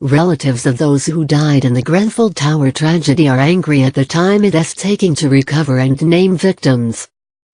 Relatives of those who died in the Grenfell Tower tragedy are angry at the time it is taking to recover and name victims.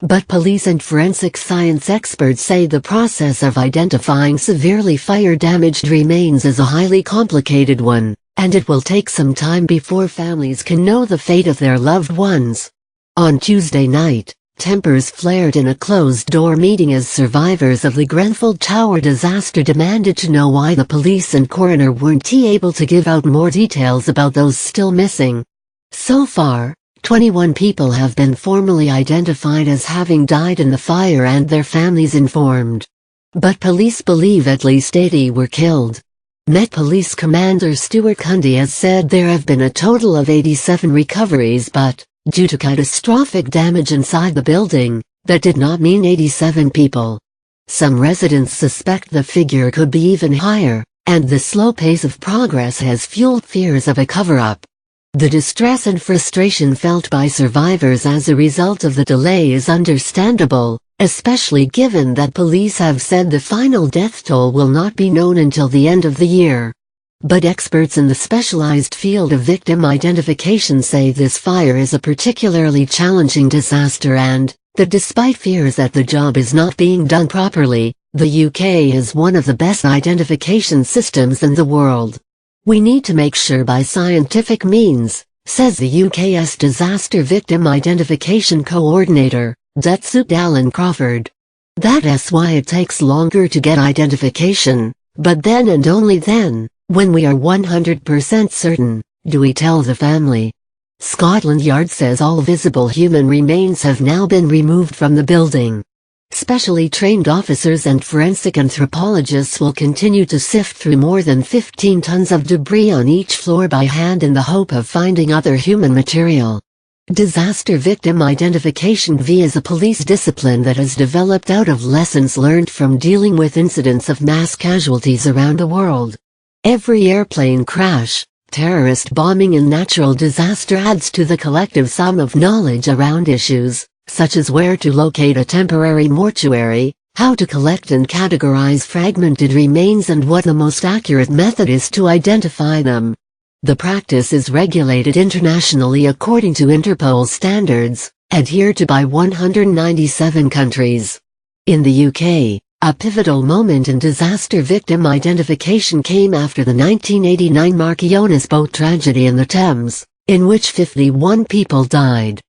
But police and forensic science experts say the process of identifying severely fire-damaged remains is a highly complicated one, and it will take some time before families can know the fate of their loved ones. On Tuesday night, tempers flared in a closed-door meeting as survivors of the Grenfell Tower disaster demanded to know why the police and coroner weren't able to give out more details about those still missing. So far, 21 people have been formally identified as having died in the fire and their families informed. But police believe at least 80 were killed. Met Police Commander Stuart Cundy has said there have been a total of 87 recoveries, but due to catastrophic damage inside the building, that did not mean 87 people. Some residents suspect the figure could be even higher, and the slow pace of progress has fueled fears of a cover-up. The distress and frustration felt by survivors as a result of the delay is understandable, especially given that police have said the final death toll will not be known until the end of the year. But experts in the specialized field of victim identification say this fire is a particularly challenging disaster and that despite fears that the job is not being done properly, the UK is one of the best identification systems in the world. We need to make sure by scientific means, says the UK's Disaster Victim Identification Coordinator, Detsuit Alan Crawford. That's why it takes longer to get identification, but then and only then, when we are 100% certain, do we tell the family. Scotland Yard says all visible human remains have now been removed from the building. Specially trained officers and forensic anthropologists will continue to sift through more than 15 tons of debris on each floor by hand in the hope of finding other human material. Disaster victim identification is a police discipline that has developed out of lessons learned from dealing with incidents of mass casualties around the world. Every airplane crash, terrorist bombing and natural disaster adds to the collective sum of knowledge around issues, such as where to locate a temporary mortuary, how to collect and categorize fragmented remains and what the most accurate method is to identify them. The practice is regulated internationally according to Interpol standards, adhered to by 197 countries. In the UK, a pivotal moment in disaster victim identification came after the 1989 Marchioness boat tragedy in the Thames, in which 51 people died.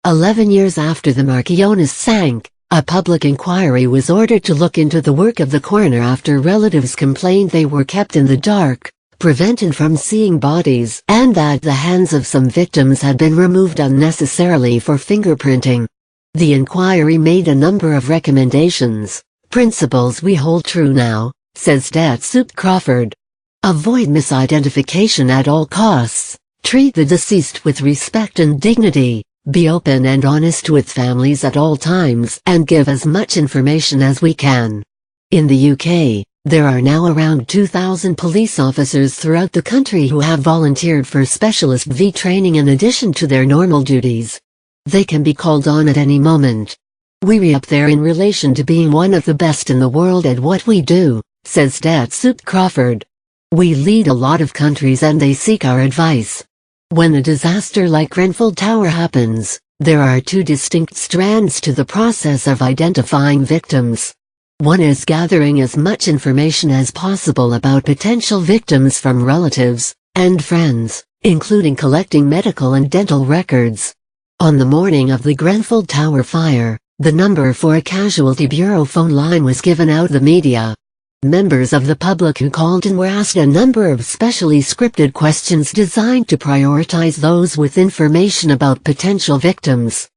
11 years after the Marchioness sank, a public inquiry was ordered to look into the work of the coroner after relatives complained they were kept in the dark, prevented from seeing bodies, and that the hands of some victims had been removed unnecessarily for fingerprinting. The inquiry made a number of recommendations. Principles we hold true now, says Detsuit Crawford. Avoid misidentification at all costs, treat the deceased with respect and dignity, be open and honest with families at all times, and give as much information as we can. In the UK, there are now around 2,000 police officers throughout the country who have volunteered for specialist V training in addition to their normal duties. They can be called on at any moment. We're up there in relation to being one of the best in the world at what we do, says Detsuit Crawford. We lead a lot of countries and they seek our advice. When a disaster like Grenfell Tower happens, there are two distinct strands to the process of identifying victims. One is gathering as much information as possible about potential victims from relatives and friends, including collecting medical and dental records. On the morning of the Grenfell Tower fire, the number for a casualty bureau phone line was given out the media. Members of the public who called in were asked a number of specially scripted questions designed to prioritize those with information about potential victims.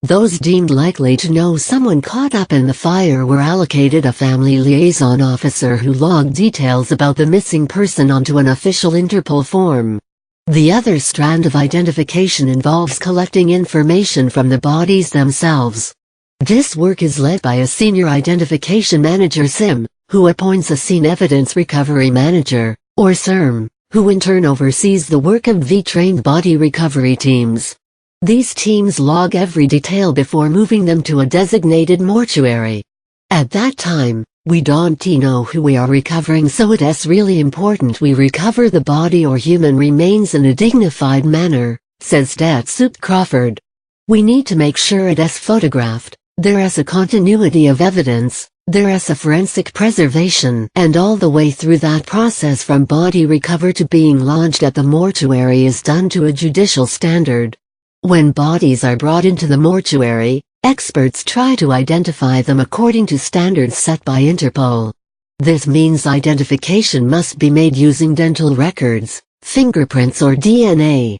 Those deemed likely to know someone caught up in the fire were allocated a family liaison officer who logged details about the missing person onto an official Interpol form. The other strand of identification involves collecting information from the bodies themselves. This work is led by a Senior Identification Manager (SIM), who appoints a Scene Evidence Recovery Manager, or SERM, who in turn oversees the work of V-trained body recovery teams. These teams log every detail before moving them to a designated mortuary. At that time, We don't know who we are recovering, so it's really important we recover the body or human remains in a dignified manner, says Datsup Crawford. We need to make sure it's photographed, there is a continuity of evidence, there is a forensic preservation, and all the way through that process from body recover to being lodged at the mortuary is done to a judicial standard. When bodies are brought into the mortuary, experts try to identify them according to standards set by Interpol. This means identification must be made using dental records, fingerprints or DNA.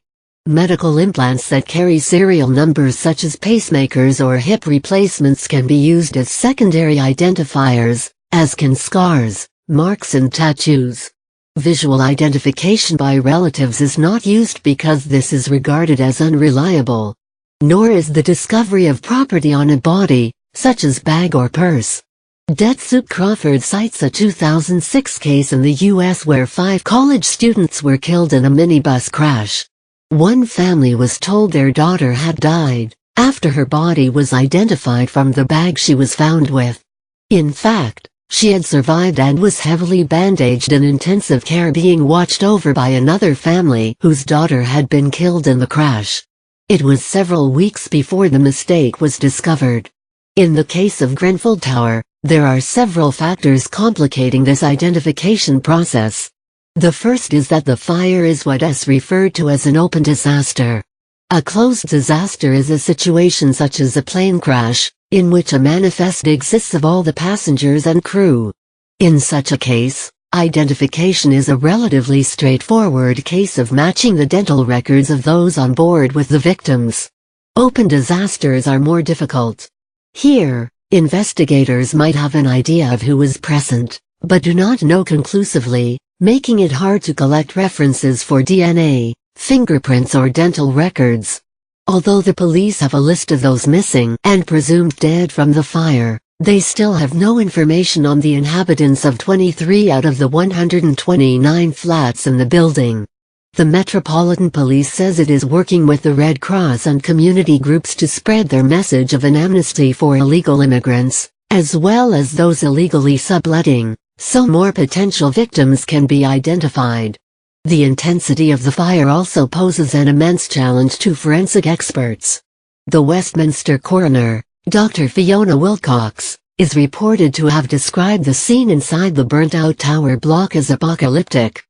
Medical implants that carry serial numbers such as pacemakers or hip replacements can be used as secondary identifiers, as can scars, marks and tattoos. Visual identification by relatives is not used because this is regarded as unreliable. Nor is the discovery of property on a body, such as bag or purse. Datsup Crawford cites a 2006 case in the U.S. where 5 college students were killed in a minibus crash. One family was told their daughter had died, after her body was identified from the bag she was found with. In fact, she had survived and was heavily bandaged in intensive care, being watched over by another family whose daughter had been killed in the crash. It was several weeks before the mistake was discovered. In the case of Grenfell Tower, there are several factors complicating this identification process. The first is that the fire is what is referred to as an open disaster. A closed disaster is a situation such as a plane crash, in which a manifest exists of all the passengers and crew. In such a case, identification is a relatively straightforward case of matching the dental records of those on board with the victims. Open disasters are more difficult. Here, investigators might have an idea of who was present, but do not know conclusively, making it hard to collect references for DNA, fingerprints or dental records. Although the police have a list of those missing and presumed dead from the fire, they still have no information on the inhabitants of 23 out of the 129 flats in the building. The Metropolitan Police says it is working with the Red Cross and community groups to spread their message of an amnesty for illegal immigrants, as well as those illegally subletting, so more potential victims can be identified. The intensity of the fire also poses an immense challenge to forensic experts. The Westminster coroner, Dr. Fiona Wilcox, is reported to have described the scene inside the burnt-out tower block as apocalyptic.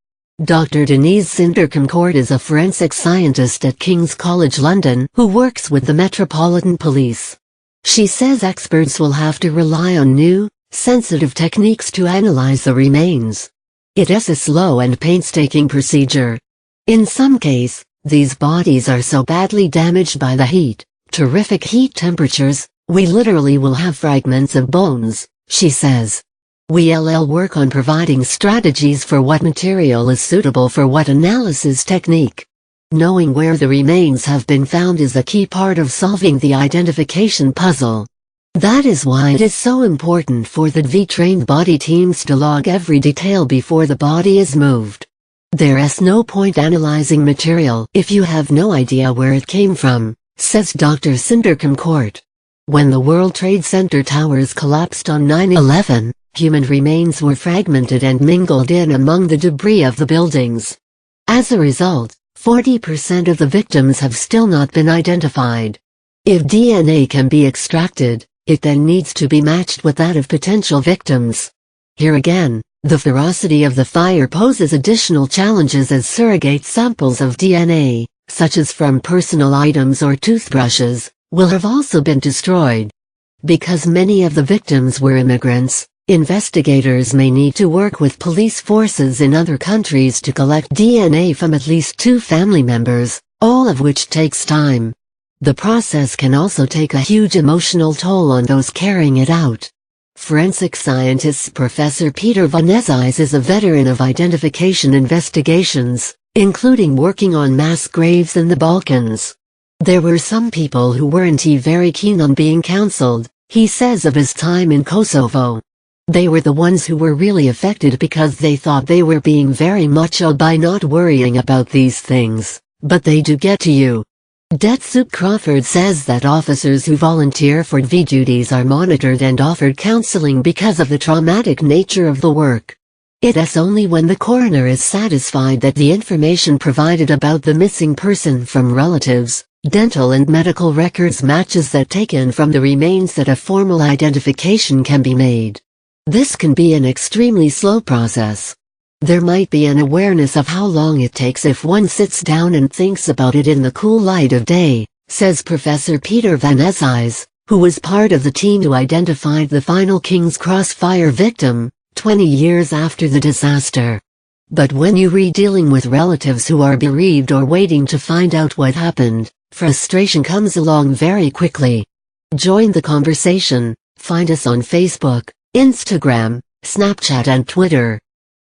Dr. Denise Sindercombe is a forensic scientist at King's College London who works with the Metropolitan Police. She says experts will have to rely on new, sensitive techniques to analyze the remains. It is a slow and painstaking procedure. In some cases, these bodies are so badly damaged by the heat, terrific heat temperatures, we literally will have fragments of bones, she says. We'll work on providing strategies for what material is suitable for what analysis technique. Knowing where the remains have been found is a key part of solving the identification puzzle. That is why it is so important for the trained body teams to log every detail before the body is moved. There is no point analyzing material if you have no idea where it came from, says Dr. Sindercombe. When the World Trade Center towers collapsed on 9/11, human remains were fragmented and mingled in among the debris of the buildings. As a result, 40% of the victims have still not been identified. If DNA can be extracted, it then needs to be matched with that of potential victims. Here again, the ferocity of the fire poses additional challenges as surrogate samples of DNA, such as from personal items or toothbrushes, will have also been destroyed. Because many of the victims were immigrants, investigators may need to work with police forces in other countries to collect DNA from at least 2 family members, all of which takes time. The process can also take a huge emotional toll on those carrying it out. Forensic scientist Professor Peter Van Esijs is a veteran of identification investigations, including working on mass graves in the Balkans. There were some people who weren't very keen on being counseled, he says of his time in Kosovo. They were the ones who were really affected because they thought they were being very macho by not worrying about these things, but they do get to you. Soup Crawford says that officers who volunteer for DV duties are monitored and offered counseling because of the traumatic nature of the work. It's only when the coroner is satisfied that the information provided about the missing person from relatives, dental and medical records matches that taken from the remains that a formal identification can be made. This can be an extremely slow process. There might be an awareness of how long it takes if one sits down and thinks about it in the cool light of day, says Professor Peter Van Esses, who was part of the team who identified the final King's Cross fire victim, 20 years after the disaster. But when you read dealing with relatives who are bereaved or waiting to find out what happened, frustration comes along very quickly. Join the conversation. Find us on Facebook, Instagram, Snapchat and Twitter.